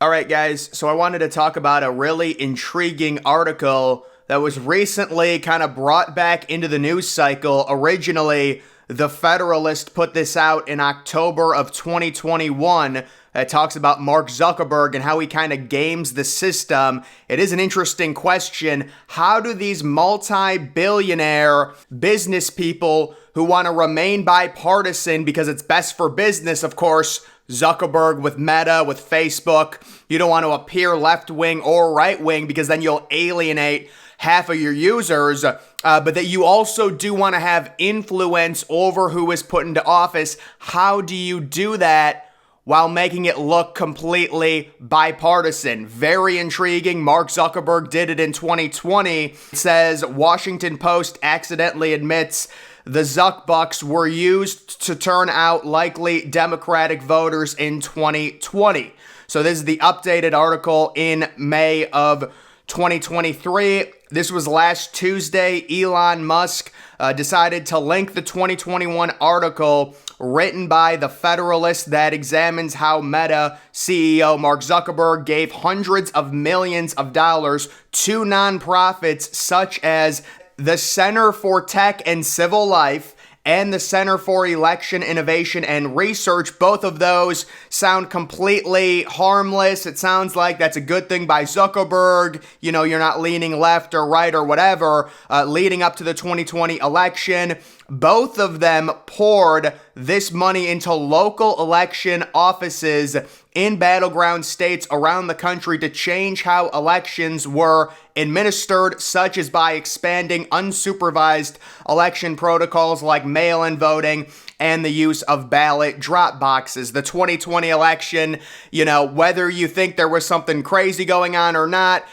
All right, guys, so I wanted to talk about a really intriguing article that was recently kind of brought back into the news cycle. Originally, The Federalist put this out in October of 2021. It talks about Mark Zuckerberg and how he kind of games the system. It is an interesting question. How do these multi-billionaire business people who want to remain bipartisan because it's best for business, of course, Zuckerberg with Meta, with Facebook. You don't want to appear left-wing or right-wing because then you'll alienate half of your users, but that you also do want to have influence over who is put into office. How do you do that while making it look completely bipartisan? Very intriguing. Mark Zuckerberg did it in 2020. It says Washington Post accidentally admits the Zuckbucks were used to turn out likely Democratic voters in 2020. So this is the updated article in May of 2023. This was last Tuesday. Elon Musk decided to link the 2021 article written by The Federalist that examines how Meta CEO Mark Zuckerberg gave hundreds of millions of dollars to nonprofits such as the Center for Tech and Civil Life and the Center for Election Innovation and Research. Both of those sound completely harmless. It sounds like that's a good thing by Zuckerberg. You know, you're not leaning left or right or whatever. Leading up to the 2020 election, both of them poured this money into local election offices in battleground states around the country to change how elections were administered, such as by expanding unsupervised election protocols like mail-in voting and the use of ballot drop boxes. The 2020 election, you know, whether you think there was something crazy going on or not,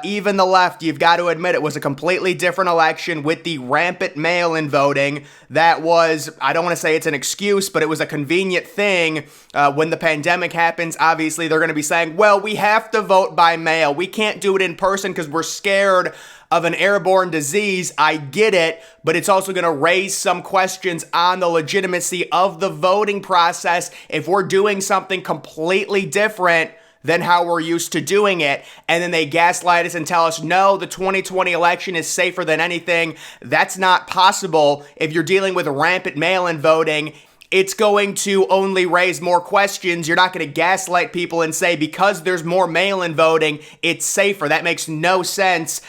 even the left, you've got to admit it was a completely different election with the rampant mail-in voting. That was, I don't want to say it's an excuse, but it was a convenient thing. When the pandemic happens, obviously they're going to be saying, well, we have to vote by mail. We can't do it in person because we're scared of an airborne disease. I get it, but it's also going to raise some questions on the legitimacy of the voting process if we're doing something completely different than how we're used to doing it. And then they gaslight us and tell us, no, the 2020 election is safer than anything. That's not possible. If you're dealing with rampant mail-in voting, it's going to only raise more questions. You're not going to gaslight people and say, because there's more mail-in voting, it's safer. That makes no sense.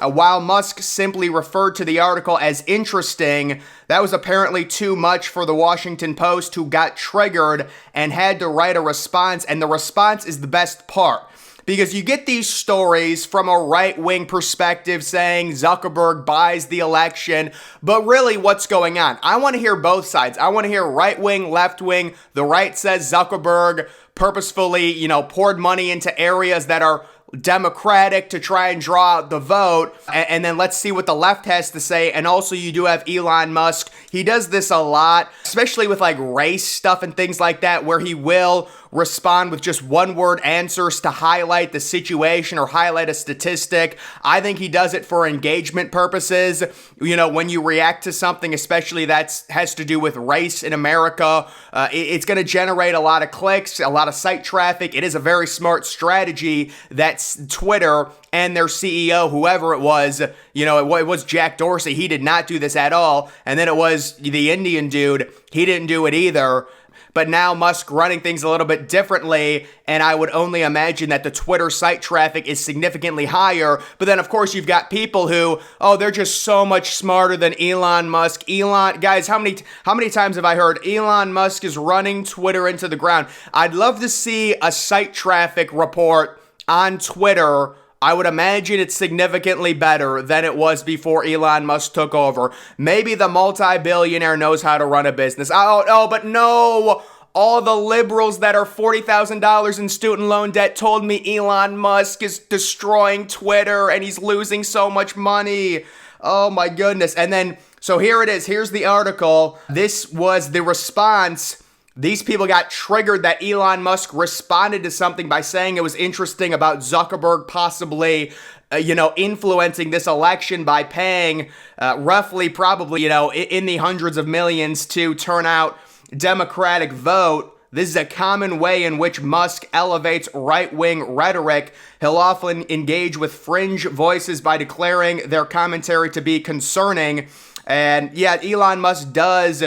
While Musk simply referred to the article as interesting, that was apparently too much for the Washington Post, who got triggered and had to write a response. And the response is the best part, because you get these stories from a right-wing perspective saying Zuckerberg buys the election, but really what's going on? I want to hear both sides. I want to hear right-wing, left-wing. The right says Zuckerberg purposefully, poured money into areas that are Democratic to try and draw out the vote, and then let's see what the left has to say. And also you do have Elon Musk. He does this a lot, especially with like race stuff and things like that, where he will respond with just one-word answers to highlight the situation or highlight a statistic. I think he does it for engagement purposes. When you react to something, especially that has to do with race in America, it's going to generate a lot of clicks, a lot of site traffic. It is a very smart strategy that Twitter and their CEO, whoever it was, it was Jack Dorsey. He did not do this at all. And then it was the Indian dude. He didn't do it either. But now Musk running things a little bit differently, and I would only imagine that the Twitter site traffic is significantly higher. But then, of course, you've got people who, they're just so much smarter than Elon Musk. Guys, how many times have I heard Elon Musk is running Twitter into the ground? I'd love to see a site traffic report on Twitter. I would imagine it's significantly better than it was before Elon Musk took over. Maybe the multi-billionaire knows how to run a business. But no. All the liberals that are $40,000 in student loan debt told me Elon Musk is destroying Twitter and he's losing so much money. Oh my goodness. And then, so here it is. Here's the article. This was the response. These people got triggered that Elon Musk responded to something by saying it was interesting about Zuckerberg possibly, influencing this election by paying probably, in the hundreds of millions to turn out Democratic vote. This is a common way in which Musk elevates right-wing rhetoric. He'll often engage with fringe voices by declaring their commentary to be concerning. And yeah, Elon Musk does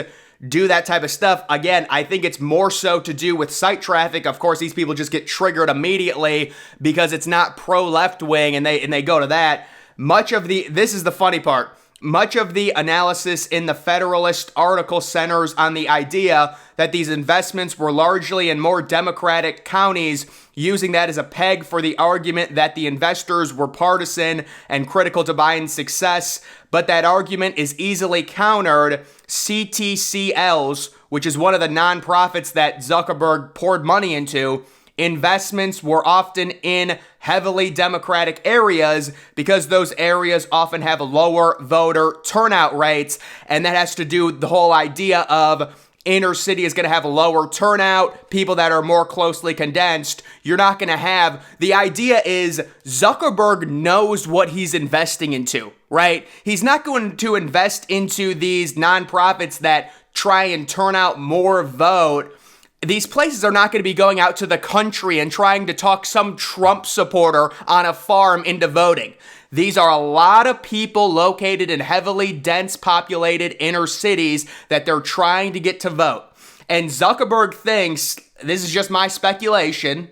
do that type of stuff. Again, I think it's more so to do with site traffic. Of course, these people just get triggered immediately because it's not pro-left wing and they go to that. This is the funny part. Much of the analysis in the Federalist article centers on the idea that these investments were largely in more Democratic counties, using that as a peg for the argument that the investors were partisan and critical to Biden's success. But that argument is easily countered. CTCLs, which is one of the nonprofits that Zuckerberg poured money into, investments were often in heavily Democratic areas because those areas often have lower voter turnout rates. And that has to do with the whole idea of inner city is going to have a lower turnout, people that are more closely condensed. You're not going to have, the idea is Zuckerberg knows what he's investing into, right? He's not going to invest into these nonprofits that try and turn out more vote. These places are not going to be going out to the country and trying to talk some Trump supporter on a farm into voting. These are a lot of people located in heavily dense populated inner cities that they're trying to get to vote. And Zuckerberg thinks, this is just my speculation,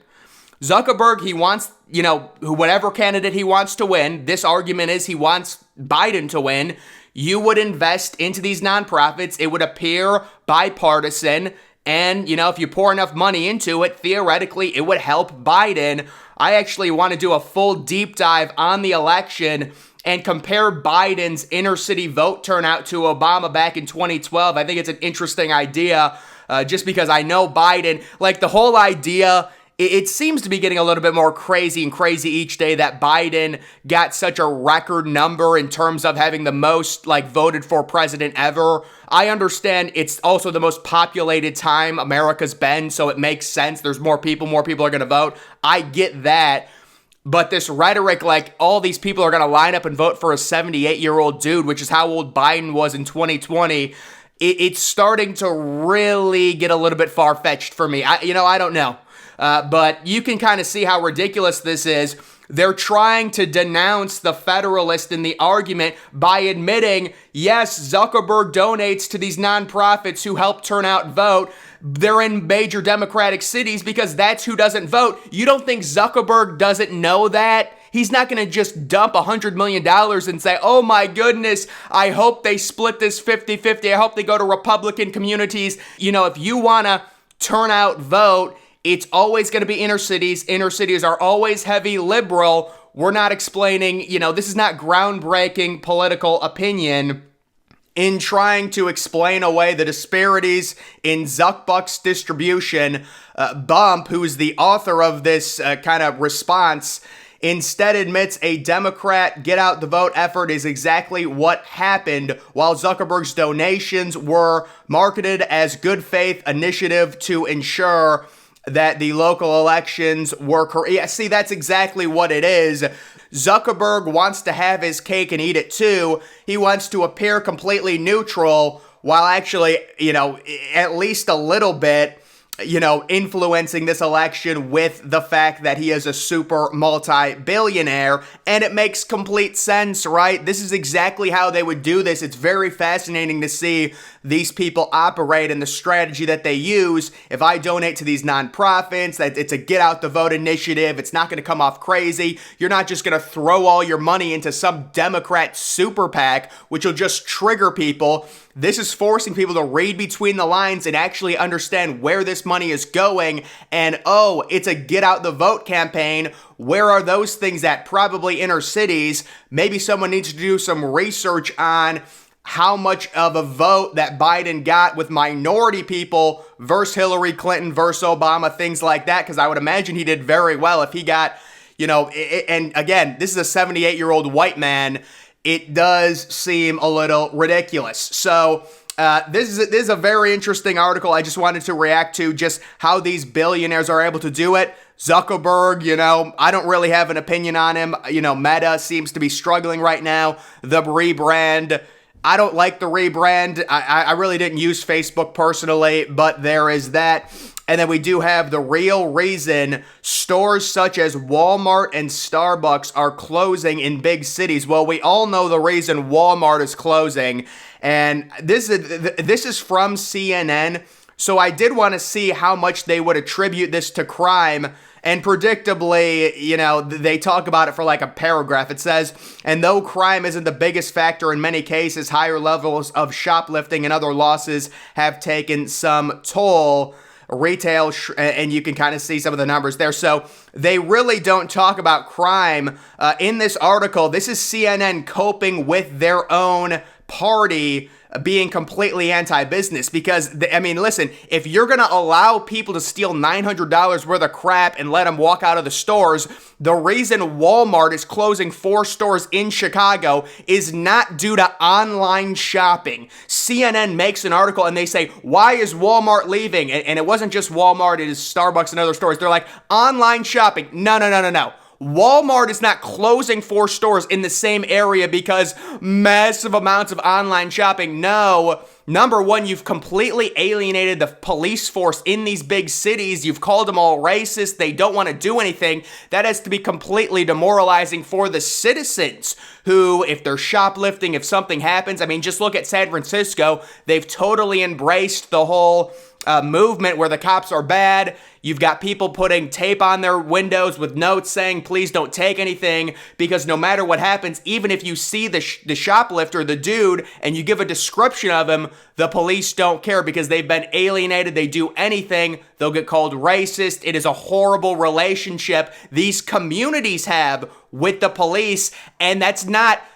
Zuckerberg, he wants, whatever candidate he wants to win. This argument is he wants Biden to win. You would invest into these nonprofits. It would appear bipartisan. And, if you pour enough money into it, theoretically, it would help Biden. I actually want to do a full deep dive on the election and compare Biden's inner city vote turnout to Obama back in 2012. I think it's an interesting idea just because I know Biden, like the whole idea, it seems to be getting a little bit more crazy and crazy each day that Biden got such a record number in terms of having the most voted for president ever. I understand it's also the most populated time America's been, so it makes sense. There's more people are going to vote. I get that. But this rhetoric, all these people are going to line up and vote for a 78-year-old dude, which is how old Biden was in 2020, it's starting to really get a little bit far-fetched for me. I don't know. But you can kind of see how ridiculous this is. They're trying to denounce the Federalist in the argument by admitting, yes, Zuckerberg donates to these nonprofits who help turn out vote. They're in major Democratic cities because that's who doesn't vote. You don't think Zuckerberg doesn't know that? He's not going to just dump $100 million and say, oh my goodness, I hope they split this 50-50. I hope they go to Republican communities. If you want to turn out vote, it's always going to be inner cities. Inner cities are always heavy liberal. We're not explaining, this is not groundbreaking political opinion. In trying to explain away the disparities in Zuckbucks distribution, Bump, who is the author of this kind of response, instead admits a Democrat get-out-the-vote effort is exactly what happened, while Zuckerberg's donations were marketed as good faith initiative to ensure that the local elections were correct. Yeah, see, that's exactly what it is. Zuckerberg wants to have his cake and eat it too. He wants to appear completely neutral while actually, at least a little bit, influencing this election with the fact that he is a super multi-billionaire. And it makes complete sense, right? This is exactly how they would do this. It's very fascinating to see these people operate and the strategy that they use. If I donate to these nonprofits, that it's a get out the vote initiative, it's not going to come off crazy. You're not just going to throw all your money into some Democrat super PAC, which will just trigger people. This is forcing people to read between the lines and actually understand where this money is going. And it's a get out the vote campaign. Where are those things at? Probably inner cities. Maybe someone needs to do some research on how much of a vote that Biden got with minority people versus Hillary Clinton versus Obama, things like that. Because I would imagine he did very well if he got, and again, this is a 78-year-old white man. It does seem a little ridiculous. So this is a very interesting article. I just wanted to react to just how these billionaires are able to do it. Zuckerberg, I don't really have an opinion on him. Meta seems to be struggling right now. The rebrand, I don't like the rebrand. I really didn't use Facebook personally, but there is that. And then we do have the real reason stores such as Walmart and Starbucks are closing in big cities. Well, we all know the reason Walmart is closing. And this is from CNN. So I did want to see how much they would attribute this to crime. And predictably, they talk about it for like a paragraph. It says, and though crime isn't the biggest factor in many cases, higher levels of shoplifting and other losses have taken some toll. Retail, and you can kind of see some of the numbers there. So they really don't talk about crime in this article. This is CNN coping with their own party being completely anti-business because, listen, if you're going to allow people to steal $900 worth of crap and let them walk out of the stores, the reason Walmart is closing 4 stores in Chicago is not due to online shopping. CNN makes an article and they say, why is Walmart leaving? And it wasn't just Walmart, it is Starbucks and other stores. They're like, online shopping. No. Walmart is not closing 4 stores in the same area because massive amounts of online shopping. No. Number one, you've completely alienated the police force in these big cities. You've called them all racist. They don't want to do anything. That has to be completely demoralizing for the citizens who, if they're shoplifting, if something happens, just look at San Francisco. They've totally embraced the whole movement where the cops are bad. You've got people putting tape on their windows with notes saying, please don't take anything, because no matter what happens, even if you see the shoplifter, the dude, and you give a description of him, the police don't care because they've been alienated. They do anything, they'll get called racist. It is a horrible relationship these communities have with the police, and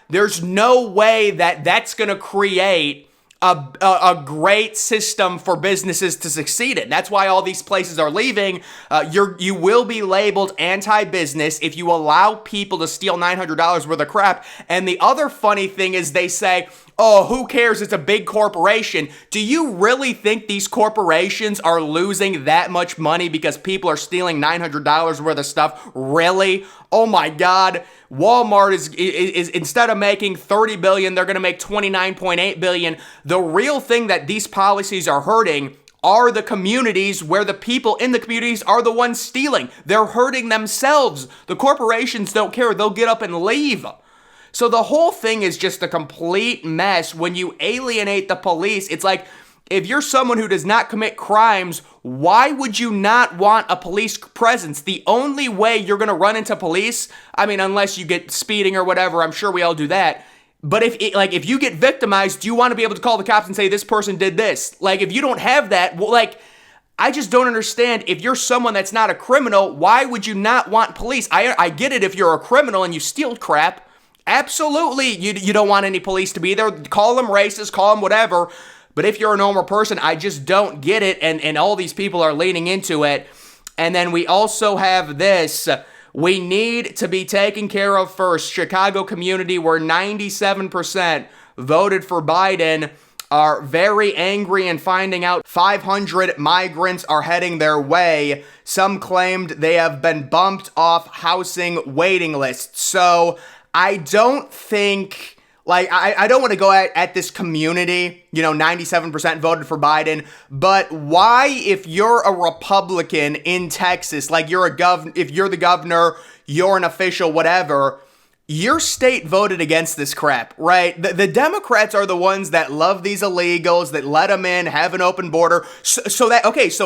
there's no way that that's going to create a great system for businesses to succeed in. That's why all these places are leaving. You will be labeled anti-business if you allow people to steal $900 worth of crap. And the other funny thing is they say, oh, who cares? It's a big corporation. Do you really think these corporations are losing that much money because people are stealing $900 worth of stuff? Really? Oh my God. Walmart is instead of making $30 billion, they're going to make $29.8 billion. The real thing that these policies are hurting are the communities where the people in the communities are the ones stealing. They're hurting themselves. The corporations don't care. They'll get up and leave. So the whole thing is just a complete mess. When you alienate the police, it's like, if you're someone who does not commit crimes, why would you not want a police presence? The only way you're going to run into police, unless you get speeding or whatever, I'm sure we all do that. But if you get victimized, do you want to be able to call the cops and say, this person did this? If you don't have that, I just don't understand. If you're someone that's not a criminal, why would you not want police? I get it if you're a criminal and you steal crap. Absolutely, you don't want any police to be there. Call them racist, call them whatever. But if you're a normal person, I just don't get it. And all these people are leaning into it. And then we also have this. We need to be taken care of first. Chicago community where 97% voted for Biden are very angry and finding out 500 migrants are heading their way. Some claimed they have been bumped off housing waiting lists. So I don't think, I don't want to go at this community, 97% voted for Biden, but why, if you're a Republican in Texas, if you're the governor, you're an official, whatever, your state voted against this crap, right? The Democrats are the ones that love these illegals, that let them in, have an open border. So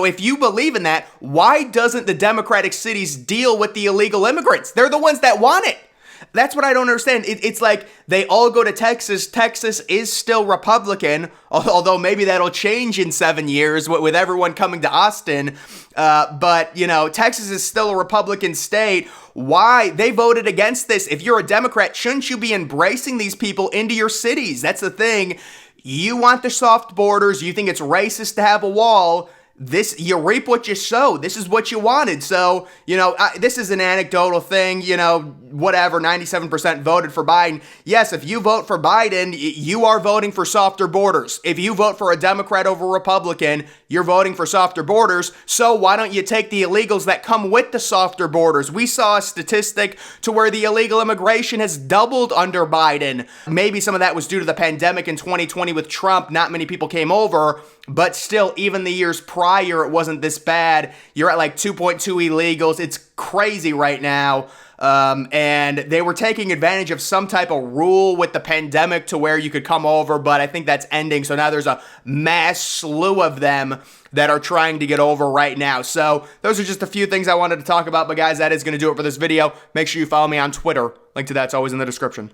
if you believe in that, why doesn't the Democratic cities deal with the illegal immigrants? They're the ones that want it. That's what I don't understand. It's like they all go to Texas. Texas is still Republican, although maybe that'll change in 7 years with everyone coming to Austin. But Texas is still a Republican state. Why? They voted against this. If you're a Democrat, shouldn't you be embracing these people into your cities? That's the thing. You want the soft borders. You think it's racist to have a wall. You reap what you sow. This is what you wanted. So, this is an anecdotal thing. whatever, 97% voted for Biden. Yes, if you vote for Biden, you are voting for softer borders. If you vote for a Democrat over a Republican, you're voting for softer borders. So why don't you take the illegals that come with the softer borders? We saw a statistic to where the illegal immigration has doubled under Biden. Maybe some of that was due to the pandemic in 2020 with Trump. Not many people came over, but still, even the years prior, it wasn't this bad. You're at like 2.2 illegals. It's crazy right now. And they were taking advantage of some type of rule with the pandemic to where you could come over, but I think that's ending. So now there's a mass slew of them that are trying to get over right now. So those are just a few things I wanted to talk about. But guys, that is going to do it for this video. Make sure you follow me on Twitter. Link to that's always in the description.